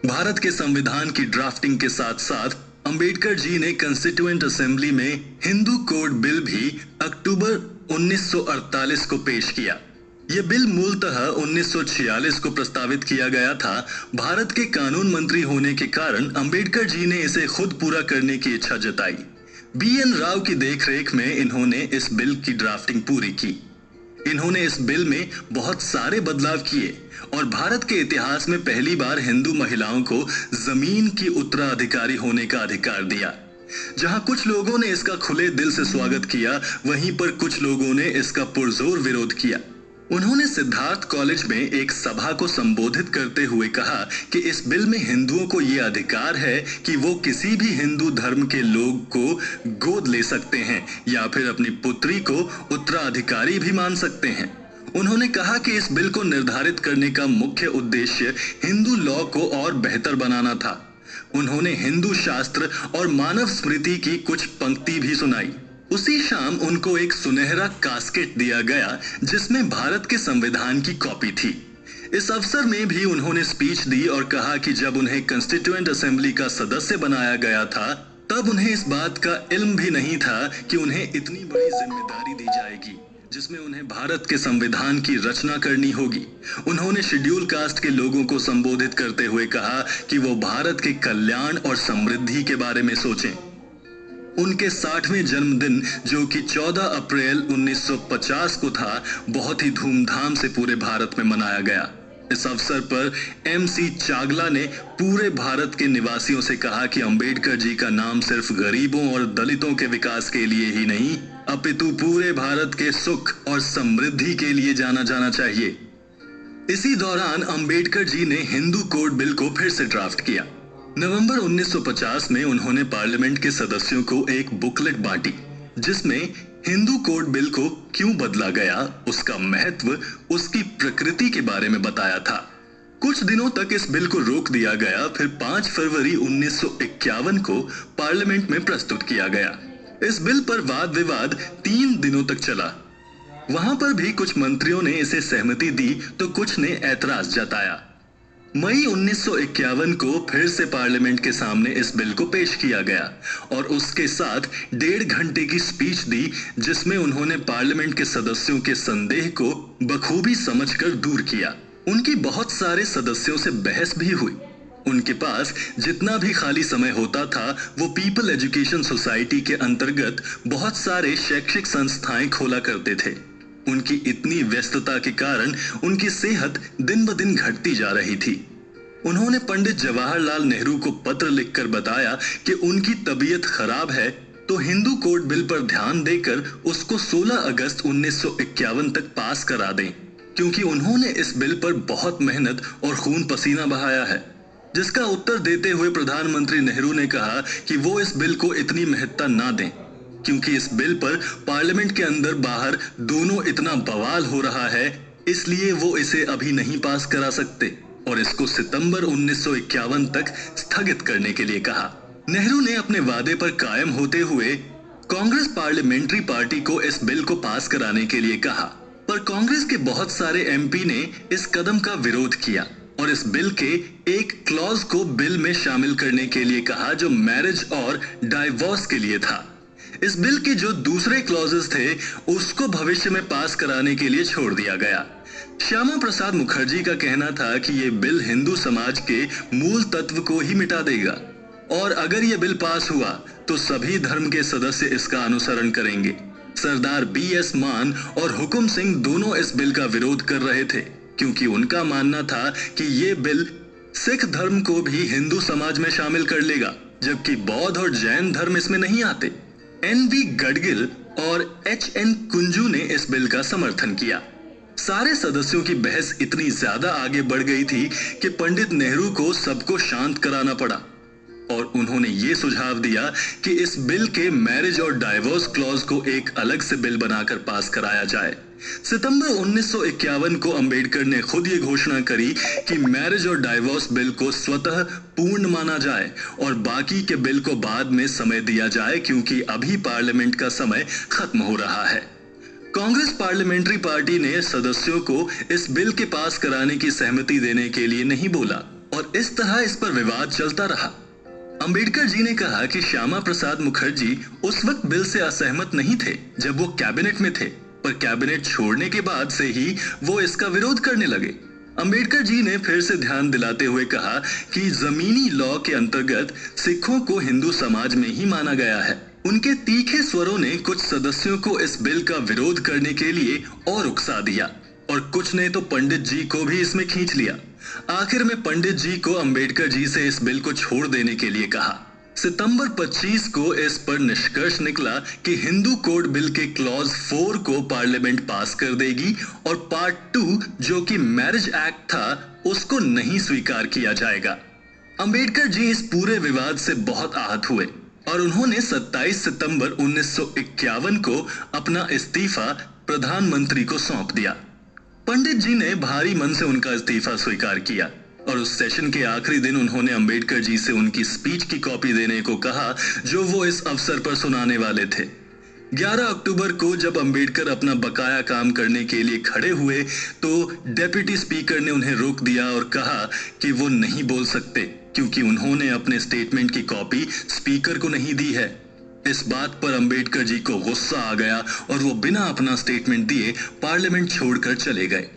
भारत के संविधान की ड्राफ्टिंग के साथ साथ अंबेडकर जी ने कॉन्स्टिट्यूएंट असेंबली में हिंदू कोड बिल भी अक्टूबर 1948 को पेश किया। यह बिल मूलतः 1946 को प्रस्तावित किया गया था। भारत के कानून मंत्री होने के कारण अंबेडकर जी ने इसे खुद पूरा करने की इच्छा जताई। BN राव की देखरेख में इन्होंने इस बिल की ड्राफ्टिंग पूरी की। इन्होंने इस बिल में बहुत सारे बदलाव किए और भारत के इतिहास में पहली बार हिंदू महिलाओं को जमीन की उत्तराधिकारी होने का अधिकार दिया। जहां कुछ लोगों ने इसका खुले दिल से स्वागत किया, वहीं पर कुछ लोगों ने इसका पुरजोर विरोध किया। उन्होंने सिद्धार्थ कॉलेज में एक सभा को संबोधित करते हुए कहा कि इस बिल में हिंदुओं को यह अधिकार है कि वो किसी भी हिंदू धर्म के लोग को गोद ले सकते हैं या फिर अपनी पुत्री को उत्तराधिकारी भी मान सकते हैं। उन्होंने कहा कि इस बिल को निर्धारित करने का मुख्य उद्देश्य हिंदू लॉ को और बेहतर बनाना था। उन्होंने हिंदू शास्त्र और मानव स्मृति की कुछ पंक्ति भी सुनाई। उसी शाम उनको एक सुनहरा कास्केट दिया गया जिसमें भारत के संविधान की कॉपी थी। इस अवसर में भी उन्होंने स्पीच दी और कहा कि जब उन्हें कॉन्स्टिट्यूएंट असेंबली का सदस्य बनाया गया था, तब उन्हें इस बात का इल्म भी नहीं था कि उन्हें इतनी बड़ी जिम्मेदारी दी जाएगी जिसमें उन्हें भारत के संविधान की रचना करनी होगी। उन्होंने शेड्यूल कास्ट के लोगों को संबोधित करते हुए कहा कि वो भारत के कल्याण और समृद्धि के बारे में सोचें। उनके 60वें जन्मदिन, जो कि 14 अप्रैल 1950 को था, बहुत ही धूमधाम से पूरे भारत में मनाया गया। इस अवसर पर MC चागला ने पूरे भारत के निवासियों से कहा कि अंबेडकर जी का नाम सिर्फ गरीबों और दलितों के विकास के लिए ही नहीं, अपितु पूरे भारत के सुख और समृद्धि के लिए जाना जाना चाहिए। इसी दौरान अंबेडकर जी ने हिंदू कोड बिल को फिर से ड्राफ्ट किया। नवंबर 1950 में उन्होंने पार्लियामेंट के सदस्यों को एक बुकलेट बांटी जिसमें हिंदू कोड बिल को क्यों बदला गया, उसका महत्व, उसकी प्रकृति के बारे में बताया था। कुछ दिनों तक इस बिल को रोक दिया गया, फिर 5 फरवरी 1951 को पार्लियामेंट में प्रस्तुत किया गया। इस बिल पर वाद विवाद 3 दिनों तक चला। वहां पर भी कुछ मंत्रियों ने इसे सहमति दी तो कुछ ने ऐतराज जताया। मई 1951 को फिर से पार्लियामेंट के सामने इस बिल को पेश किया गया और उसके साथ 1.5 घंटे की स्पीच दी जिसमें उन्होंने पार्लियामेंट के सदस्यों के संदेह को बखूबी समझकर दूर किया। उनकी बहुत सारे सदस्यों से बहस भी हुई। उनके पास जितना भी खाली समय होता था, वो पीपल एजुकेशन सोसाइटी के अंतर्गत बहुत सारे शैक्षिक संस्थाएं खोला करते थे। उनकी इतनी व्यस्तता के कारण उनकी सेहत दिन ब दिन घटती जा रही थी। उन्होंने पंडित जवाहरलाल नेहरू को पत्र लिखकर बताया कि उनकी तबीयत खराब है तो हिंदू कोड बिल पर ध्यान देकर उसको 16 अगस्त 1951 तक पास करा दें, क्योंकि उन्होंने इस बिल पर बहुत मेहनत और खून पसीना बहाया है। जिसका उत्तर देते हुए प्रधानमंत्री नेहरू ने कहा कि वो इस बिल को इतनी महत्ता ना दें, क्योंकि इस बिल पर पार्लियामेंट के अंदर बाहर दोनों इतना बवाल हो रहा है, इसलिए वो इसे अभी नहीं पास करा सकते और इसको सितंबर 1951 तक स्थगित करने के लिए कहा। नेहरू ने अपने वादे पर कायम होते हुए कांग्रेस पार्लियामेंट्री पार्टी को इस बिल को पास कराने के लिए कहा, पर कांग्रेस के बहुत सारे MP ने इस कदम का विरोध किया और इस बिल के एक क्लॉज को बिल में शामिल करने के लिए कहा जो मैरिज और डाइवोर्स के लिए था। इस बिल के जो दूसरे क्लॉजेस थे उसको भविष्य में पास कराने के लिए छोड़ दिया गया। श्यामा प्रसाद मुखर्जी का कहना था कि ये बिल हिंदू समाज के मूल तत्व को ही मिटा देगा और अगर ये बिल पास हुआ तो सभी धर्म के सदस्य इसका अनुसरण करेंगे। सरदार BS मान और हुकुम सिंह दोनों इस बिल का विरोध कर रहे थे, क्योंकि उनका मानना था कि ये बिल सिख धर्म को भी हिंदू समाज में शामिल कर लेगा, जबकि बौद्ध और जैन धर्म इसमें नहीं आते। NV गडगिल और HN कुंजू ने इस बिल का समर्थन किया। सारे सदस्यों की बहस इतनी ज्यादा आगे बढ़ गई थी कि पंडित नेहरू को सबको शांत कराना पड़ा और उन्होंने ये सुझाव दिया कि इस बिल के मैरिज और डाइवोर्स क्लॉज को एक अलग से बिल बनाकर पास कराया जाए। सितंबर 1951 को अंबेडकर ने खुद ये घोषणा करी कि मैरिज और डाइवोर्स बिल को स्वतः पूर्ण माना जाए और बाकी के बिल को बाद में समय दिया जाए, क्योंकि अभी पार्लियामेंट का समय खत्म हो रहा है। कांग्रेस पार्लियामेंट्री पार्टी ने सदस्यों को इस बिल के पास कराने की सहमति देने के लिए नहीं बोला और इस तरह इस पर विवाद चलता रहा। अंबेडकर जी ने कहा कि श्यामा प्रसाद मुखर्जी उस वक्त बिल से असहमत नहीं थे जब वो कैबिनेट में थे, पर कैबिनेट छोड़ने के बाद से ही वो इसका विरोध करने लगे। अंबेडकर जी ने फिर से ध्यान दिलाते हुए कहा कि जमीनी लॉ के अंतर्गत सिखों को हिंदू समाज में ही माना गया है। उनके तीखे स्वरों ने कुछ सदस्यों को इस बिल का विरोध करने के लिए और उकसा दिया और कुछ ने तो पंडित जी को भी इसमें खींच लिया। आखिर में पंडित जी को अंबेडकर जी से इस बिल को छोड़ देने के लिए कहा। सितंबर 25 को इस पर निष्कर्ष निकला कि हिंदू कोड बिल के क्लॉज 4 को पार्लियामेंट पास कर देगी और पार्ट 2 जो कि मैरिज एक्ट था उसको नहीं स्वीकार किया जाएगा। अंबेडकर जी इस पूरे विवाद से बहुत आहत हुए और उन्होंने 27 सितंबर 1951 को अपना इस्तीफा प्रधानमंत्री को सौंप दिया। पंडित जी ने भारी मन से उनका इस्तीफा स्वीकार किया और उस सेशन के आखिरी दिन उन्होंने अंबेडकर जी से उनकी स्पीच की कॉपी देने को कहा जो वो इस अवसर पर सुनाने वाले थे। 11 अक्टूबर को जब अंबेडकर अपना बकाया काम करने के लिए खड़े हुए तो डेप्यूटी स्पीकर ने उन्हें रोक दिया और कहा कि वो नहीं बोल सकते क्योंकि उन्होंने अपने स्टेटमेंट की कॉपी स्पीकर को नहीं दी है। इस बात पर अंबेडकर जी को गुस्सा आ गया और वो बिना अपना स्टेटमेंट दिए पार्लियामेंट छोड़कर चले गए।